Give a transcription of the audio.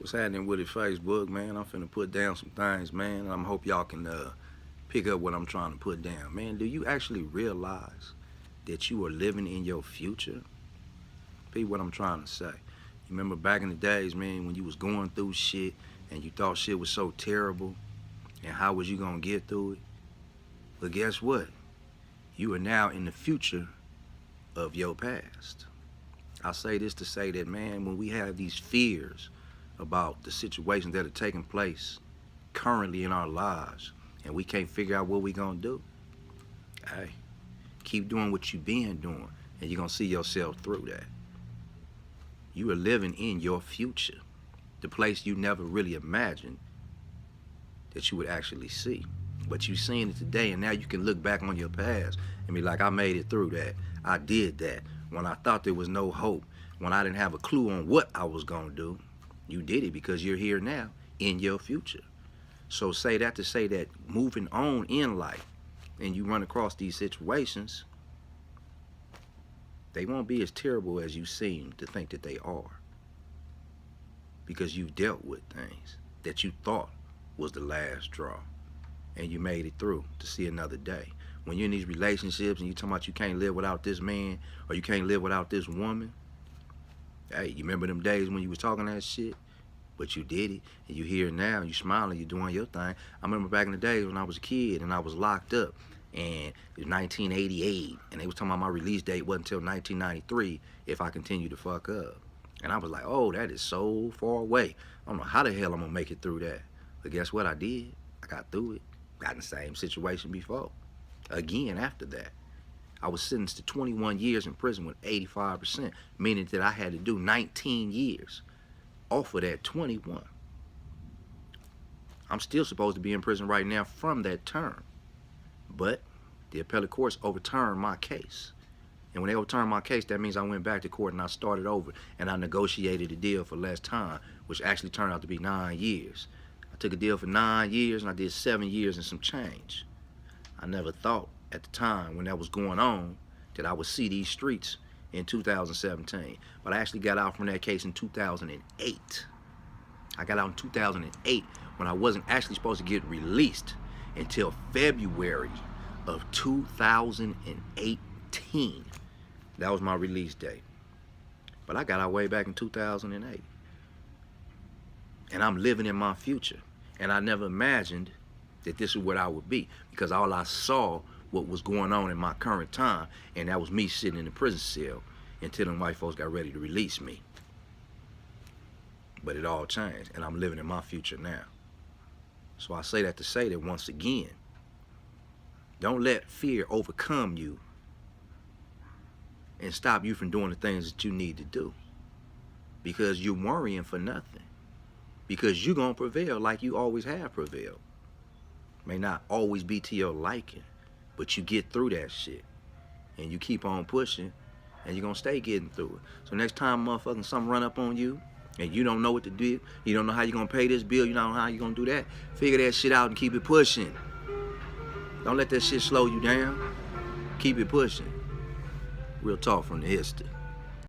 What's happening with it, Facebook, man? I'm finna put down some things, man. I hope y'all can pick up what I'm trying to put down. Man, do you actually realize that you are living in your future? Be what I'm trying to say. You remember back in the days, man, when you was going through shit and you thought shit was so terrible and how was you gonna get through it? But guess what? You are now in the future of your past. I say this to say that, man, when we have these fears about the situations that are taking place currently in our lives and we can't figure out what we gonna do, hey, keep doing what you been doing and you're gonna see yourself through that. You are living in your future, the place you never really imagined that you would actually see. But you seeing it today, and now you can look back on your past and be like, I made it through that. I did that. When I thought there was no hope, when I didn't have a clue on what I was gonna do, you did it because you're here now in your future. So say that to say that moving on in life and you run across these situations, they won't be as terrible as you seem to think that they are, because you've dealt with things that you thought was the last straw and you made it through to see another day. When you're in these relationships and you're talking about you can't live without this man or you can't live without this woman, hey, you remember them days when you was talking that shit, but you did it, and you here now, and you smiling, you doing your thing. I remember back in the days when I was a kid and I was locked up, and it was 1988, and they was talking about my release date wasn't until 1993 if I continued to fuck up. And I was like, oh, that is so far away. I don't know how the hell I'm gonna make it through that. But guess what I did? I got through it. Got in the same situation before. Again, after that, I was sentenced to 21 years in prison with 85%, meaning that I had to do 19 years off of that 21. I'm still supposed to be in prison right now from that term, but the appellate courts overturned my case. And when they overturned my case, that means I went back to court and I started over and I negotiated a deal for less time, which actually turned out to be 9 years. I took a deal for 9 years and I did 7 years and some change. I never thought at the time when that was going on that I would see these streets in 2017. But I actually got out from that case in 2008. I got out in 2008 when I wasn't actually supposed to get released until February of 2018. That was my release date. But I got out way back in 2008. And I'm living in my future. And I never imagined that this is what I would be, because all I saw what was going on in my current time, and that was me sitting in the prison cell until them white folks got ready to release me. But it all changed, and I'm living in my future now. So I say that to say that once again, don't let fear overcome you and stop you from doing the things that you need to do, because you're worrying for nothing, because you're gonna prevail like you always have prevailed. May not always be to your liking, but you get through that shit and you keep on pushing and you're gonna stay getting through it. So next time motherfucking something run up on you and you don't know what to do, you don't know how you're gonna pay this bill, you don't know how you're gonna do that, figure that shit out and keep it pushing. Don't let that shit slow you down. Keep it pushing. Real talk from the history.